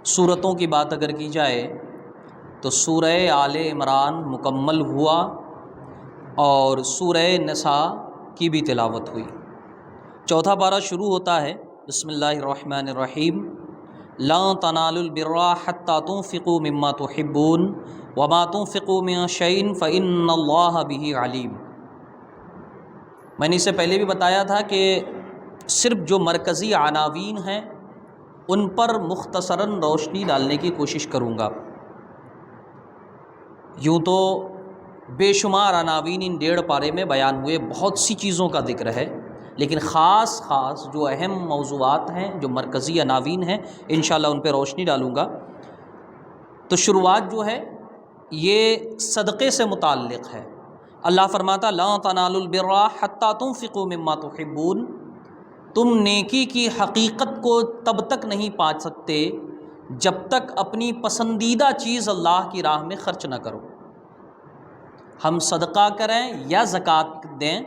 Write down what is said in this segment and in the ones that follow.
صورتوں کی بات اگر کی جائے تو سورہ آل عمران مکمل ہوا اور سورہ نساء کی بھی تلاوت ہوئی۔ چوتھا پارہ شروع ہوتا ہے بسم اللہ الرحمن الرحیم، لا تنالوا البر حتى تنفقوا مما تحبون وما تنفقوا من شيء فإن الله به علیم۔ میں نے اس سے پہلے بھی بتایا تھا کہ صرف جو مرکزی عناوین ہیں ان پر مختصراً روشنی ڈالنے کی کوشش کروں گا۔ یوں تو بے شمار عناوین ان 1.5 پارے میں بیان ہوئے، بہت سی چیزوں کا ذکر ہے، لیکن خاص جو اہم موضوعات ہیں، جو مرکزی عناوین ہیں، انشاءاللہ ان پہ روشنی ڈالوں گا۔ تو شروعات جو ہے یہ صدقے سے متعلق ہے۔ اللہ فرماتا لا تنالوا البر حتى تنفقوا مما تحبون، تم نیکی کی حقیقت کو تب تک نہیں پا سکتے جب تک اپنی پسندیدہ چیز اللہ کی راہ میں خرچ نہ کرو۔ ہم صدقہ کریں یا زکوٰۃ دیں،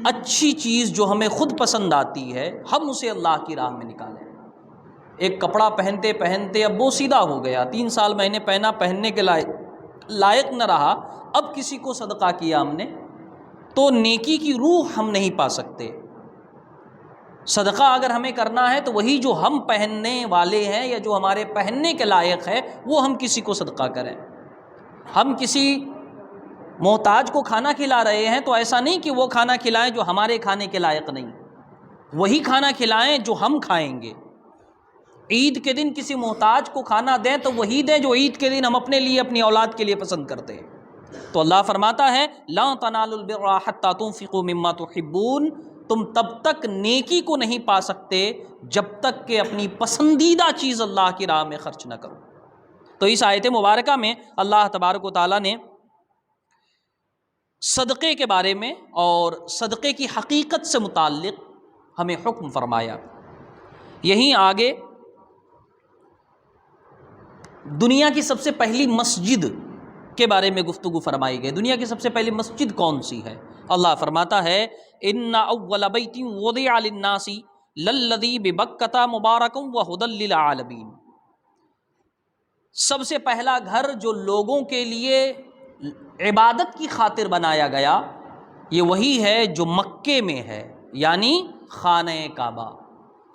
اچھی چیز جو ہمیں خود پسند آتی ہے ہم اسے اللہ کی راہ میں نکالیں۔ ایک کپڑا پہنتے پہنتے اب وہ سیدھا ہو گیا، 3 سال میں نے پہنا، پہننے کے لائق نہ رہا، اب کسی کو صدقہ کیا ہم نے، تو نیکی کی روح ہم نہیں پا سکتے۔ صدقہ اگر ہمیں کرنا ہے تو وہی جو ہم پہننے والے ہیں یا جو ہمارے پہننے کے لائق ہے وہ ہم کسی کو صدقہ کریں۔ ہم کسی محتاج کو کھانا کھلا رہے ہیں تو ایسا نہیں کہ وہ کھانا کھلائیں جو ہمارے کھانے کے لائق نہیں، وہی کھانا کھلائیں جو ہم کھائیں گے۔ عید کے دن کسی محتاج کو کھانا دیں تو وہی دیں جو عید کے دن ہم اپنے لیے، اپنی اولاد کے لیے پسند کرتے ہیں۔ تو اللہ فرماتا ہے لا تنالوا البر حتى تنفقوا مما تحبون، تم تب تک نیکی کو نہیں پا سکتے جب تک کہ اپنی پسندیدہ چیز اللہ کی راہ میں خرچ نہ کرو۔ تو اس آیت مبارکہ میں اللہ تبارک و تعالیٰ نے صدقے کے بارے میں اور صدقے کی حقیقت سے متعلق ہمیں حکم فرمایا۔ یہیں آگے دنیا کی سب سے پہلی مسجد کے بارے میں گفتگو فرمائی گئی۔ دنیا کی سب سے پہلی مسجد کون سی ہے؟ اللہ فرماتا ہے ان اول بیت وضع للناس للذی ببکۃ مبارک وہدی للعالمین، سب سے پہلا گھر جو لوگوں کے لیے عبادت کی خاطر بنایا گیا یہ وہی ہے جو مکے میں ہے، یعنی خانہ کعبہ۔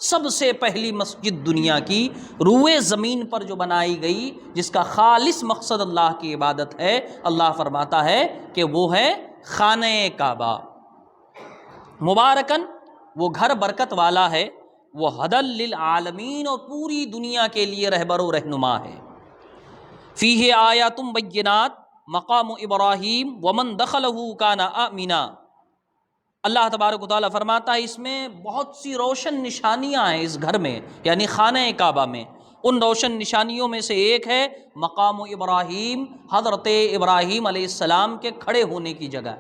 سب سے پہلی مسجد دنیا کی روئے زمین پر جو بنائی گئی، جس کا خالص مقصد اللہ کی عبادت ہے، اللہ فرماتا ہے کہ وہ ہے خانہ کعبہ۔ مبارکن، وہ گھر برکت والا ہے، وہ ہدی للعالمین، اور پوری دنیا کے لیے رہبر و رہنما ہے۔ فیہ آیات بینات مقام ابراہیم ومن دخلہ کان آمنا، اللہ تبارک و تعالیٰ فرماتا ہے اس میں بہت سی روشن نشانیاں ہیں اس گھر میں، یعنی خانہ کعبہ میں۔ ان روشن نشانیوں میں سے ایک ہے مقام ابراہیم، حضرت ابراہیم علیہ السلام کے کھڑے ہونے کی جگہ۔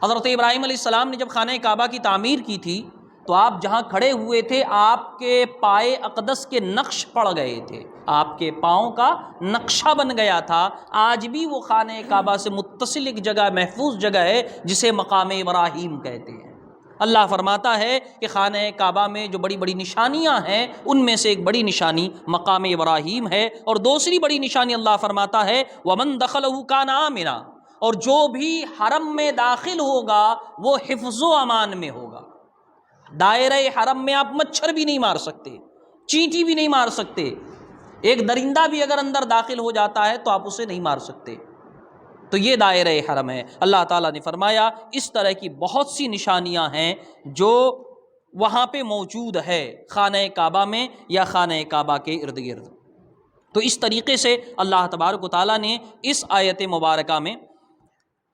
حضرت ابراہیم علیہ السلام نے جب خانہ کعبہ کی تعمیر کی تھی تو آپ جہاں کھڑے ہوئے تھے آپ کے پائے اقدس کے نقش پڑ گئے تھے، آپ کے پاؤں کا نقشہ بن گیا تھا۔ آج بھی وہ خانہ کعبہ سے متصل ایک جگہ، محفوظ جگہ ہے جسے مقام ابراہیم کہتے ہیں۔ اللہ فرماتا ہے کہ خانہ کعبہ میں جو بڑی بڑی نشانیاں ہیں ان میں سے ایک بڑی نشانی مقام ابراہیم ہے، اور دوسری بڑی نشانی اللہ فرماتا ہے ومن دخلہ کان آمنا، اور جو بھی حرم میں داخل ہوگا وہ حفظ و امان میں ہوگا۔ دائرہ حرم میں آپ مچھر بھی نہیں مار سکتے، چینٹی بھی نہیں مار سکتے، ایک درندہ بھی اگر اندر داخل ہو جاتا ہے تو آپ اسے نہیں مار سکتے۔ تو یہ دائرہ حرم ہے۔ اللہ تعالیٰ نے فرمایا اس طرح کی بہت سی نشانیاں ہیں جو وہاں پہ موجود ہے خانہ کعبہ میں یا خانہ کعبہ کے ارد گرد۔ تو اس طریقے سے اللہ تبارک و تعالیٰ نے اس آیت مبارکہ میں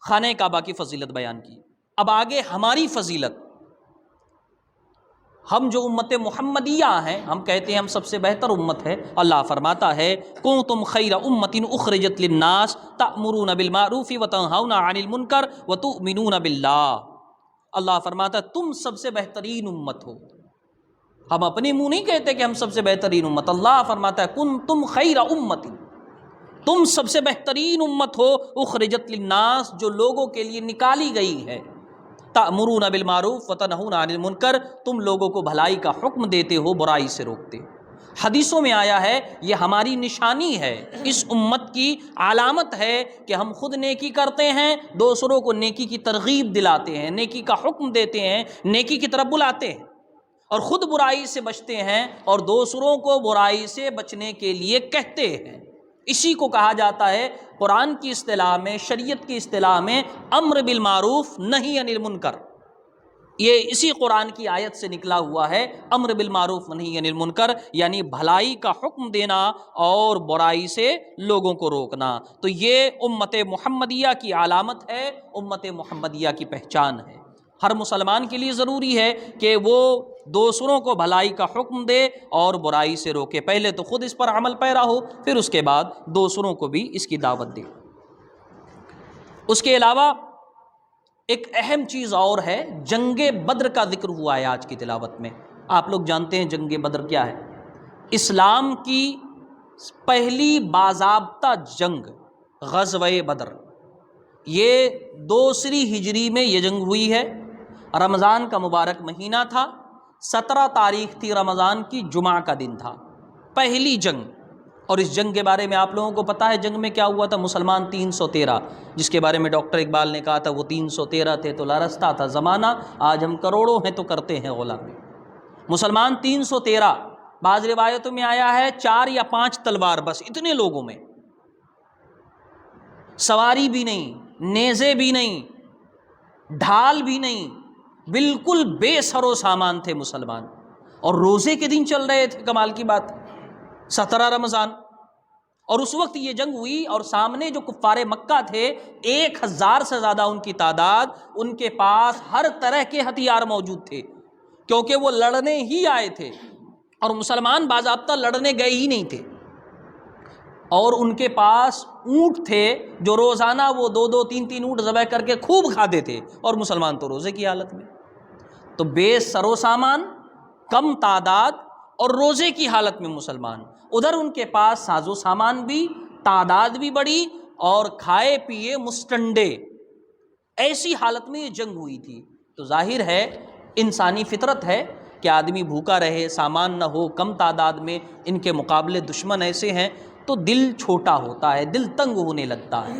خانہ کعبہ کی فضیلت بیان کی۔ اب آگے ہماری فضیلت، ہم جو امت محمدیہ ہیں، ہم کہتے ہیں ہم سب سے بہتر امت ہے۔ اللہ فرماتا ہے کنتم خیر امۃ اخرجت للناس تأمرون بالمعروف وتنہون عن المنکر وتؤمنون باللہ۔ اللہ فرماتا ہے تم سب سے بہترین امت ہو۔ ہم اپنے منہ نہیں کہتے کہ ہم سب سے بہترین امت، اللہ فرماتا ہے کنتم خیر امۃ، تم سب سے بہترین امت ہو، اخرجت للناس، جو لوگوں کے لیے نکالی گئی ہے، تأمرون بالمعروف وتنہون عن المنکر، تم لوگوں کو بھلائی کا حکم دیتے ہو، برائی سے روکتے ہو۔ حدیثوں میں آیا ہے یہ ہماری نشانی ہے، اس امت کی علامت ہے کہ ہم خود نیکی کرتے ہیں، دوسروں کو نیکی کی ترغیب دلاتے ہیں، نیکی کا حکم دیتے ہیں، نیکی کی طرف بلاتے ہیں، اور خود برائی سے بچتے ہیں اور دوسروں کو برائی سے بچنے کے لیے کہتے ہیں۔ اسی کو کہا جاتا ہے قرآن کی اصطلاح میں، شریعت کی اصطلاح میں، امر بالمعروف نہی عن المنکر۔ یہ اسی قرآن کی آیت سے نکلا ہوا ہے، امر بالمعروف نہی عن المنکر، یعنی بھلائی کا حکم دینا اور برائی سے لوگوں کو روکنا۔ تو یہ امت محمدیہ کی علامت ہے، امت محمدیہ کی پہچان ہے۔ ہر مسلمان کے لیے ضروری ہے کہ وہ دوسروں کو بھلائی کا حکم دے اور برائی سے روکے، پہلے تو خود اس پر عمل پیرا ہو، پھر اس کے بعد دوسروں کو بھی اس کی دعوت دے۔ اس کے علاوہ ایک اہم چیز اور ہے، جنگ بدر کا ذکر ہوا ہے آج کی تلاوت میں۔ آپ لوگ جانتے ہیں جنگ بدر کیا ہے؟ اسلام کی پہلی باضابطہ جنگ غزوہ بدر، یہ 2 ہجری میں یہ جنگ ہوئی ہے۔ رمضان کا مبارک مہینہ تھا، 17 تاریخ تھی رمضان کی، جمعہ کا دن تھا، پہلی جنگ۔ اور اس جنگ کے بارے میں آپ لوگوں کو پتہ ہے جنگ میں کیا ہوا تھا؟ مسلمان 313، جس کے بارے میں ڈاکٹر اقبال نے کہا تھا وہ 313 تھے تو لرزتا تھا زمانہ، آج ہم کروڑوں ہیں تو کرتے ہیں غلامی۔ مسلمان 313، بعض روایتوں میں آیا ہے 4 یا 5 تلوار، بس اتنے لوگوں میں، سواری بھی نہیں، نیزے بھی نہیں، ڈھال بھی نہیں، بالکل بے سر و سامان تھے مسلمان، اور روزے کے دن چل رہے تھے۔ کمال کی بات، 17 رمضان، اور اس وقت یہ جنگ ہوئی، اور سامنے جو کفار مکہ تھے 1000 سے زیادہ ان کی تعداد، ان کے پاس ہر طرح کے ہتھیار موجود تھے، کیونکہ وہ لڑنے ہی آئے تھے، اور مسلمان باضابطہ لڑنے گئے ہی نہیں تھے۔ اور ان کے پاس اونٹ تھے جو روزانہ وہ 2-2 3-3 اونٹ ذبح کر کے خوب کھاتے تھے، اور مسلمان تو روزے کی حالت میں۔ تو بے سر و سامان، کم تعداد اور روزے کی حالت میں مسلمان، ادھر ان کے پاس ساز و سامان بھی، تعداد بھی بڑی، اور کھائے پیے مستنڈے، ایسی حالت میں یہ جنگ ہوئی تھی۔ تو ظاہر ہے انسانی فطرت ہے کہ آدمی بھوکا رہے، سامان نہ ہو، کم تعداد میں، ان کے مقابلے دشمن ایسے ہیں تو دل چھوٹا ہوتا ہے، دل تنگ ہونے لگتا ہے۔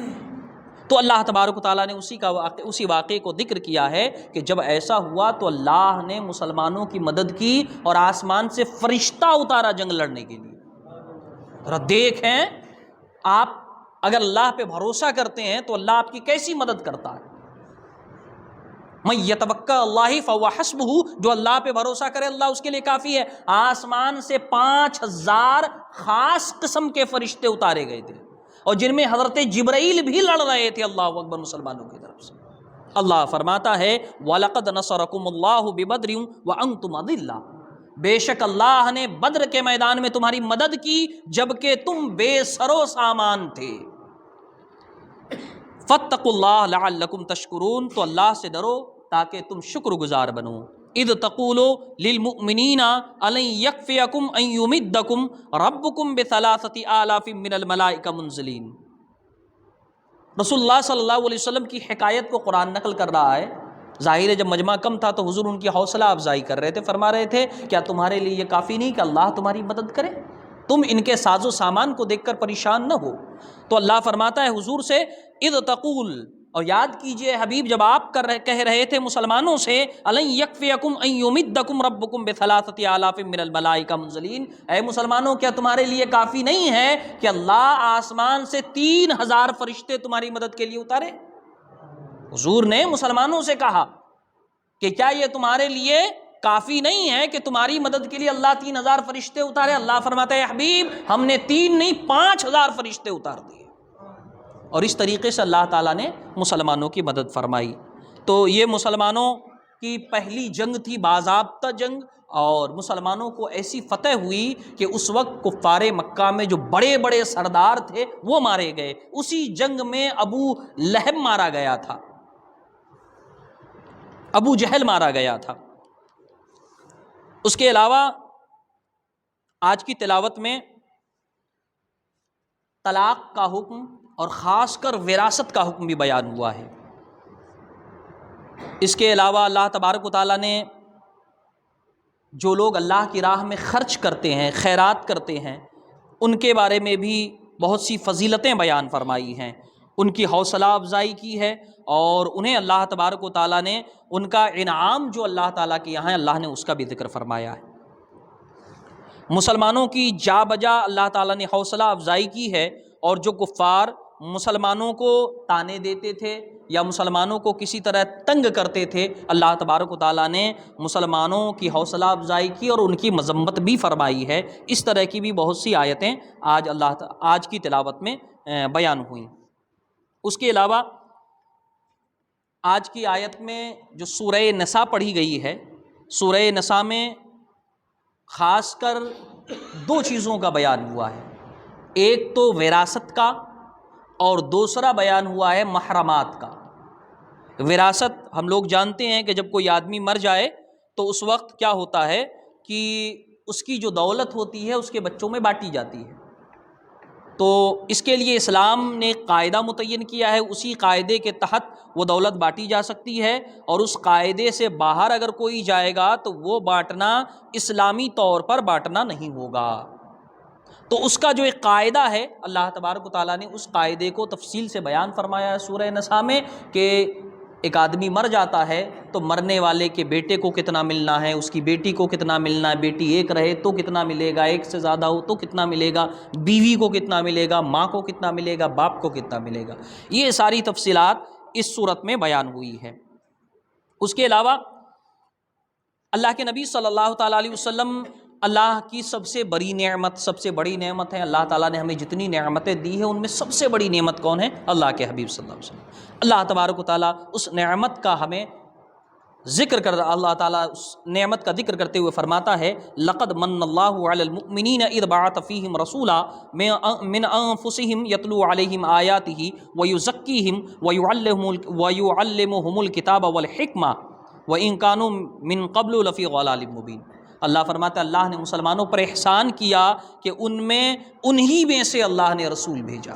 تو اللہ تبارک و تعالیٰ نے اسی واقعے کو ذکر کیا ہے کہ جب ایسا ہوا تو اللہ نے مسلمانوں کی مدد کی اور آسمان سے فرشتہ اتارا جنگ لڑنے کے لیے۔ ذرا دیکھیں، آپ اگر اللہ پہ بھروسہ کرتے ہیں تو اللہ آپ کی کیسی مدد کرتا ہے۔ من یتوکل اللہ فہو حسبہ، جو اللہ پہ بھروسہ کرے اللہ اس کے لیے کافی ہے۔ آسمان سے 5000 خاص قسم کے فرشتے اتارے گئے تھے، اور جن میں حضرت جبرائیل بھی لڑ رہے تھے، اللہ اکبر، مسلمانوں کی طرف سے۔ اللہ فرماتا ہے وَلَقَدْ نَصَرَكُمُ اللَّهُ بِبَدْرٍ وَأَنْتُمْ أَذِلَّةٌ، بے شک اللہ نے بدر کے میدان میں تمہاری مدد کی جبکہ تم بے سر و سامان تھے۔ فَاتَّقُوا اللَّهَ لَعَلَّكُمْ تَشْكُرُونَ، تو اللہ سے ڈرو تاکہ تم شکر گزار بنو۔ اذ تقولوا للمؤمنین الن یکفیکم ان یمدکم ربکم بثلاثۃ آلاف من الملائکۃ منزلین۔ رسول اللہ صلی اللہ علیہ وسلم کی حکایت کو قرآن نقل کر رہا ہے۔ ظاہر ہے جب مجمع کم تھا تو حضور ان کی حوصلہ افزائی کر رہے تھے، فرما رہے تھے کیا تمہارے لیے یہ کافی نہیں کہ اللہ تمہاری مدد کرے؟ تم ان کے ساز و سامان کو دیکھ کر پریشان نہ ہو۔ تو اللہ فرماتا ہے حضور سے اذ تقول، اور یاد کیجئے حبیب جب آپ کہہ رہے تھے مسلمانوں سے الن یکفیکم ان یمدکم ربکم بثلاثۃ آلاف من الملائکۃ منزلین، اے مسلمانوں کیا تمہارے لیے کافی نہیں ہے کہ اللہ آسمان سے 3000 فرشتے تمہاری مدد کے لیے اتارے؟ حضور نے مسلمانوں سے کہا کہ کیا یہ تمہارے لیے کافی نہیں ہے کہ تمہاری مدد کے لیے اللہ 3000 فرشتے اتارے؟ اللہ فرماتا ہے حبیب ہم نے 3 نہیں 5000 فرشتے اتار دیے۔ اور اس طریقے سے اللہ تعالیٰ نے مسلمانوں کی مدد فرمائی۔ تو یہ مسلمانوں کی پہلی جنگ تھی، باضابطہ جنگ، اور مسلمانوں کو ایسی فتح ہوئی کہ اس وقت کفار مکہ میں جو بڑے بڑے سردار تھے وہ مارے گئے۔ اسی جنگ میں ابو لہب مارا گیا تھا، ابو جہل مارا گیا تھا۔ اس کے علاوہ آج کی تلاوت میں طلاق کا حکم اور خاص کر وراثت کا حکم بھی بیان ہوا ہے۔ اس کے علاوہ اللہ تبارک و تعالیٰ نے جو لوگ اللہ کی راہ میں خرچ کرتے ہیں، خیرات کرتے ہیں، ان کے بارے میں بھی بہت سی فضیلتیں بیان فرمائی ہیں، ان کی حوصلہ افزائی کی ہے، اور انہیں اللہ تبارک و تعالیٰ نے ان کا انعام جو اللہ تعالیٰ کے یہاں ہے، اللہ نے اس کا بھی ذکر فرمایا ہے۔ مسلمانوں کی جا بجا اللہ تعالیٰ نے حوصلہ افزائی کی ہے، اور جو کفار مسلمانوں کو تانے دیتے تھے یا مسلمانوں کو کسی طرح تنگ کرتے تھے، اللہ تبارک و تعالیٰ نے مسلمانوں کی حوصلہ افزائی کی اور ان کی مذمت بھی فرمائی ہے۔ اس طرح کی بھی بہت سی آیتیں آج کی تلاوت میں بیان ہوئیں۔ اس کے علاوہ آج کی آیت میں جو سورہ نساء پڑھی گئی ہے، سورہ نساء میں خاص کر دو چیزوں کا بیان ہوا ہے، ایک تو وراثت کا اور دوسرا بیان ہوا ہے محرمات کا۔ وراثت ہم لوگ جانتے ہیں کہ جب کوئی آدمی مر جائے تو اس وقت کیا ہوتا ہے کہ اس کی جو دولت ہوتی ہے اس کے بچوں میں بانٹی جاتی ہے، تو اس کے لیے اسلام نے ایک قاعدہ متعین کیا ہے، اسی قاعدے کے تحت وہ دولت بانٹی جا سکتی ہے، اور اس قاعدے سے باہر اگر کوئی جائے گا تو وہ بانٹنا اسلامی طور پر بانٹنا نہیں ہوگا۔ تو اس کا جو ایک قاعدہ ہے، اللہ تبارک و تعالیٰ نے اس قاعدے کو تفصیل سے بیان فرمایا ہے سورہ نساء میں، کہ ایک آدمی مر جاتا ہے تو مرنے والے کے بیٹے کو کتنا ملنا ہے، اس کی بیٹی کو کتنا ملنا ہے، بیٹی ایک رہے تو کتنا ملے گا، ایک سے زیادہ ہو تو کتنا ملے گا، بیوی کو کتنا ملے گا، ماں کو کتنا ملے گا، باپ کو کتنا ملے گا، یہ ساری تفصیلات اس صورت میں بیان ہوئی ہے۔ اس کے علاوہ اللہ کے نبی صلی اللہ تعالیٰ علیہ وسلم اللہ کی سب سے بڑی نعمت، سب سے بڑی نعمت ہے، اللہ تعالیٰ نے ہمیں جتنی نعمتیں دی ہیں ان میں سب سے بڑی نعمت کون ہے؟ اللہ کے حبیب صلی اللہ علیہ وسلم۔ اللہ تبارک و تعالیٰ اس نعمت کا ہمیں ذکر کر رہا، اللہ تعالیٰ اس نعمت کا ذکر کرتے ہوئے فرماتا ہے لقد من اللہ علی المؤمنین اذ بعث فیہم رسولا من انفسہم یتلو علیہم آیاتہ ویزکیہم ویعلمہم الکتاب والحکمہ وإن كانوا من قبل لفی ضلال مبین۔ اللہ فرماتا ہے اللہ نے مسلمانوں پر احسان کیا کہ انہی میں سے اللہ نے رسول بھیجا،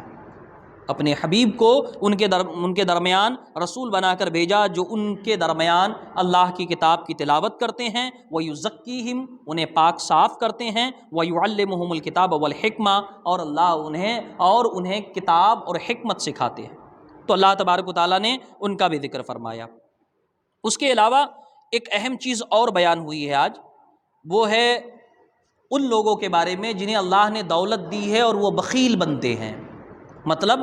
اپنے حبیب کو ان کے درمیان رسول بنا کر بھیجا، جو ان کے درمیان اللہ کی کتاب کی تلاوت کرتے ہیں، وَيُزَكِّيهِمْ انہیں پاک صاف کرتے ہیں، وَيُعَلِّمُهُمُ الْكِتَابَ وَالْحِكْمَةَ اور اللہ انہیں کتاب اور حکمت سکھاتے ہیں۔ تو اللہ تبارک و تعالیٰ نے ان کا بھی ذکر فرمایا۔ اس کے علاوہ ایک اہم چیز اور بیان ہوئی ہے آج، وہ ہے ان لوگوں کے بارے میں جنہیں اللہ نے دولت دی ہے اور وہ بخیل بنتے ہیں، مطلب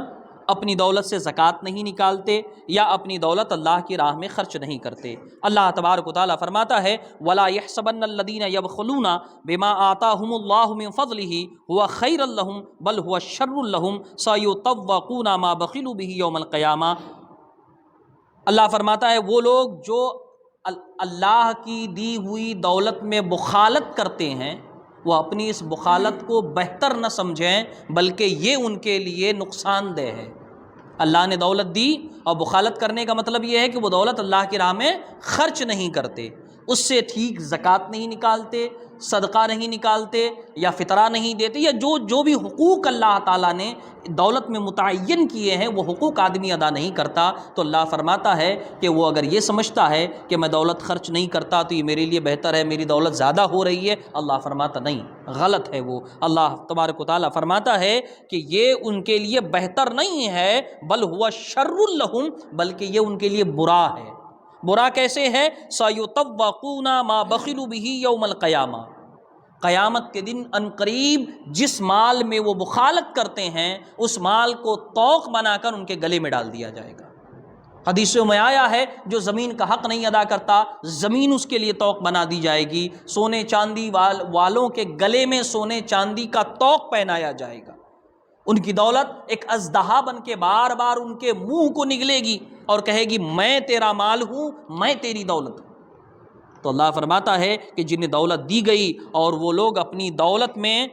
اپنی دولت سے زکوٰۃ نہیں نکالتے یا اپنی دولت اللہ کی راہ میں خرچ نہیں کرتے۔ اللہ تبارک و تعالیٰ فرماتا ہے وَلَا يَحْسَبَنَّ الَّذِينَ يَبْخَلُونَ بِمَا آتَاهُمُ اللَّهُ مِنْ فَضْلِهِ هُوَ خَيْرًا لَهُمْ بَلْ هُوَ شَرٌّ لَهُمْ سَيُطَوَّقُونَ مَا بَخِلُوا بِهِ يَوْمَ الْقِيَامَةِ۔ اللہ فرماتا ہے وہ لوگ جو اللہ کی دی ہوئی دولت میں بخالت کرتے ہیں، وہ اپنی اس بخالت کو بہتر نہ سمجھیں بلکہ یہ ان کے لیے نقصان دہ ہے۔ اللہ نے دولت دی اور بخالت کرنے کا مطلب یہ ہے کہ وہ دولت اللہ کی راہ میں خرچ نہیں کرتے، اس سے ٹھیک زکوٰۃ نہیں نکالتے، صدقہ نہیں نکالتے یا فطرہ نہیں دیتے، یا جو بھی حقوق اللہ تعالیٰ نے دولت میں متعین کیے ہیں وہ حقوق آدمی ادا نہیں کرتا۔ تو اللہ فرماتا ہے کہ وہ اگر یہ سمجھتا ہے کہ میں دولت خرچ نہیں کرتا تو یہ میرے لیے بہتر ہے، میری دولت زیادہ ہو رہی ہے، اللہ فرماتا نہیں، غلط ہے وہ۔ اللہ تبارک و تعالیٰ فرماتا ہے کہ یہ ان کے لیے بہتر نہیں ہے، بل ہوا شر لہم، بلکہ یہ ان کے لیے برا ہے۔ برا کیسے ہے؟ سَيُطَوَّقُونَ مَا بَخِلُوا بِهِ يَوْمَ الْقِيَامَةِ، قیامت کے دن عنقریب جس مال میں وہ بخالت کرتے ہیں اس مال کو طوق بنا کر ان کے گلے میں ڈال دیا جائے گا۔ حدیثوں میں آیا ہے جو زمین کا حق نہیں ادا کرتا زمین اس کے لیے طوق بنا دی جائے گی، سونے چاندی والوں کے گلے میں سونے چاندی کا طوق پہنایا جائے گا، ان کی دولت ایک اژدہا بن کے بار بار ان کے منہ کو نگلے گی اور کہے گی میں تیرا مال ہوں، میں تیری دولت ہوں۔ تو اللہ فرماتا ہے کہ جنہیں دولت دی گئی اور وہ لوگ اپنی دولت میں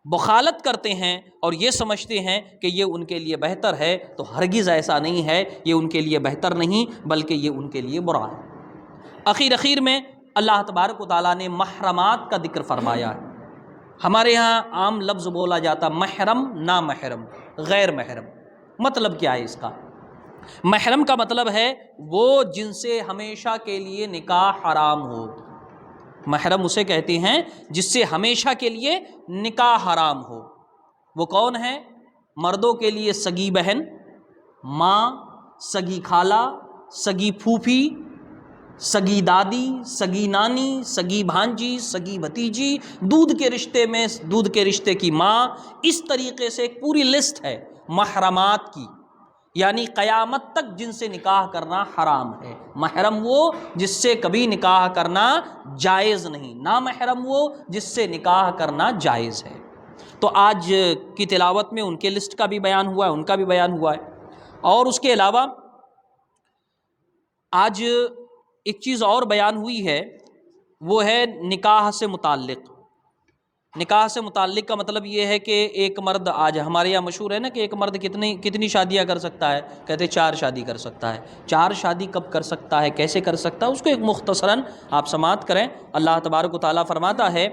بخالت کرتے ہیں اور یہ سمجھتے ہیں کہ یہ ان کے لیے بہتر ہے، تو ہرگز ایسا نہیں ہے، یہ ان کے لیے بہتر نہیں بلکہ یہ ان کے لیے برا ہے۔ اخیر میں اللہ تبارک و تعالیٰ نے محرمات کا ذکر فرمایا ہے۔ ہمارے ہاں عام لفظ بولا جاتا محرم، نامحرم، غیر محرم۔ مطلب کیا ہے اس کا؟ محرم کا مطلب ہے وہ جن سے ہمیشہ کے لیے نکاح حرام ہو، محرم اسے کہتے ہیں جس سے ہمیشہ کے لیے نکاح حرام ہو۔ وہ کون ہے؟ مردوں کے لیے سگی بہن، ماں، سگی خالہ، سگی پھوپھی، سگی دادی، سگی نانی، سگی بھانجی، سگی بھتیجی، دودھ کے رشتے میں دودھ کے رشتے کی ماں، اس طریقے سے ایک پوری لسٹ ہے محرمات کی، یعنی قیامت تک جن سے نکاح کرنا حرام ہے۔ محرم وہ جس سے کبھی نکاح کرنا جائز نہیں، نامحرم وہ جس سے نکاح کرنا جائز ہے۔ تو آج کی تلاوت میں ان کے لسٹ کا بھی بیان ہوا ہے، ان کا بھی بیان ہوا ہے۔ اور اس کے علاوہ آج ایک چیز اور بیان ہوئی ہے، وہ ہے نکاح سے متعلق۔ نکاح سے متعلق کا مطلب یہ ہے کہ ایک مرد، آج ہمارے یہاں مشہور ہے نا کہ ایک مرد کتنی شادیاں کر سکتا ہے؟ کہتے 4 شادی کر سکتا ہے۔ 4 شادی کب کر سکتا ہے، کیسے کر سکتا ہے، اس کو ایک مختصراً آپ سماعت کریں۔ اللہ تبارک و تعالیٰ فرماتا ہے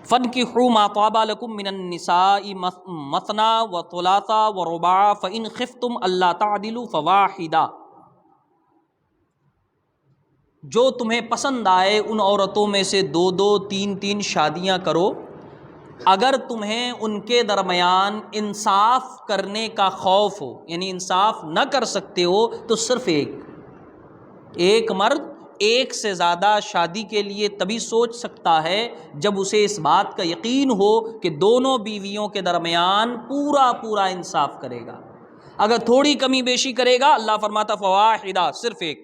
فَانْكِحُوا مَا طَابَ لَكُم مِّنَ النِّسَاءِ مَثْنَىٰ وَثُلَاثَ وَرُبَاعَ فَإِنْ خِفْتُمْ أَلَّا تَعْدِلُوا فَوَاحِدَةً، جو تمہیں پسند آئے ان عورتوں میں سے 2 3 شادیاں کرو، اگر تمہیں ان کے درمیان انصاف کرنے کا خوف ہو، یعنی انصاف نہ کر سکتے ہو تو صرف ایک مرد ایک سے زیادہ شادی کے لیے تبھی سوچ سکتا ہے جب اسے اس بات کا یقین ہو کہ دونوں بیویوں کے درمیان پورا انصاف کرے گا۔ اگر تھوڑی کمی بیشی کرے گا، اللہ فرماتا فواحدہ، صرف ایک۔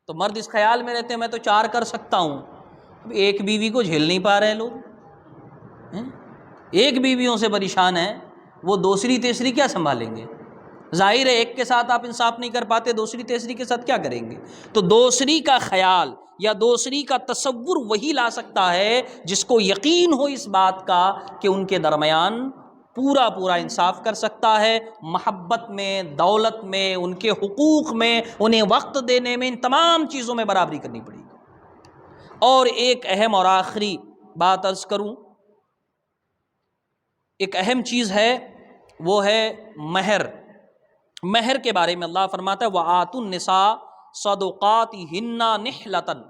تو مرد اس خیال میں رہتے ہیں میں تو 4 کر سکتا ہوں، ایک بیوی کو جھیل نہیں پا رہے لوگ، ایک بیویوں سے پریشان ہیں، وہ دوسری تیسری کیا سنبھالیں گے؟ ظاہر ہے ایک کے ساتھ آپ انصاف نہیں کر پاتے، دوسری تیسری کے ساتھ کیا کریں گے؟ تو دوسری کا خیال یا دوسری کا تصور وہی لا سکتا ہے جس کو یقین ہو اس بات کا کہ ان کے درمیان پورا انصاف کر سکتا ہے، محبت میں، دولت میں، ان کے حقوق میں، انہیں وقت دینے میں، ان تمام چیزوں میں برابری کرنی پڑے گی۔ اور ایک اہم اور آخری بات عرض کروں، ایک اہم چیز ہے، وہ ہے مہر۔ مہر کے بارے میں اللہ فرماتا ہے وَآتُوا النِّسَاءَ صَدُقَاتِهِنَّ نِحْلَةً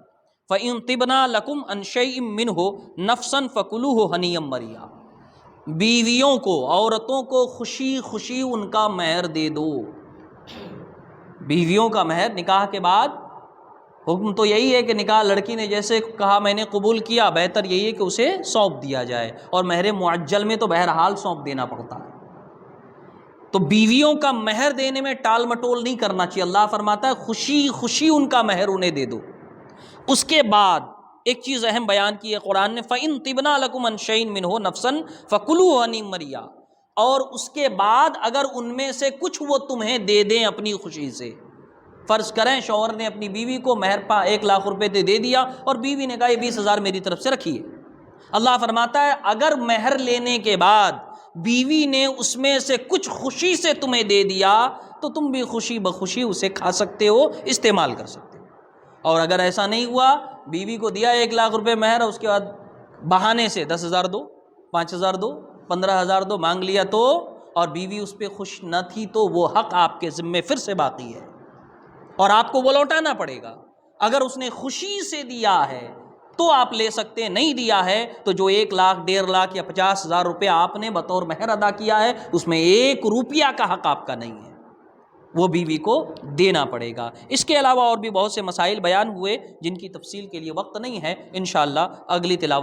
فَإِن طِبْنَ لَكُمْ عَن شَيْءٍ مِّنْهُ نَفْسًا فَكُلُوهُ هَنِيًّا مَرِيًّا، بیویوں کو، عورتوں کو خوشی ان کا مہر دے دو۔ بیویوں کا مہر نکاح کے بعد حکم تو یہی ہے کہ نکاح لڑکی نے جیسے کہا میں نے قبول کیا، بہتر یہی ہے کہ اسے سونپ دیا جائے، اور مہر معجل میں تو بہرحال سونپ دینا پڑتا ہے۔ تو بیویوں کا مہر دینے میں ٹال مٹول نہیں کرنا چاہیے، اللہ فرماتا ہے خوشی ان کا مہر انہیں دے دو۔ اس کے بعد ایک چیز اہم بیان کی ہے قرآن نے، فَإِن طِبْنَ لَكُمْ عَن شَيْءٍ مِّنْهُ نَفْسًا فَكُلُوهُ هَنِيًّا مَرِيًّا، اور اس کے بعد اگر ان میں سے کچھ وہ تمہیں دے دیں اپنی خوشی سے، فرض کریں شوہر نے اپنی بیوی کو مہر 1,00,000 روپے دے دیا اور بیوی نے کہا یہ 20,000 میری طرف سے رکھیے، اللہ فرماتا ہے اگر مہر لینے کے بعد بیوی نے اس میں سے کچھ خوشی سے تمہیں دے دیا تو تم بھی خوشی بخوشی اسے کھا سکتے ہو، استعمال کر سکتے ہو۔ اور اگر ایسا نہیں ہوا، بیوی کو دیا 1,00,000 روپے مہر، اور اس کے بعد بہانے سے 10,000 دو، 5,000 دو، 15,000 دو مانگ لیا، تو اور بیوی اس پہ خوش نہ تھی تو وہ حق آپ کے ذمے پھر سے باقی ہے اور آپ کو وہ لوٹانا پڑے گا۔ اگر اس نے خوشی سے دیا ہے تو آپ لے سکتے ہیں، نہیں دیا ہے تو جو 1,00,000 1,50,000 یا 50,000 روپے آپ نے بطور مہر ادا کیا ہے اس میں 1 روپیہ کا حق آپ کا نہیں ہے، وہ بیوی کو دینا پڑے گا۔ اس کے علاوہ اور بھی بہت سے مسائل بیان ہوئے جن کی تفصیل کے لیے وقت نہیں ہے، انشاءاللہ اگلی تلاوت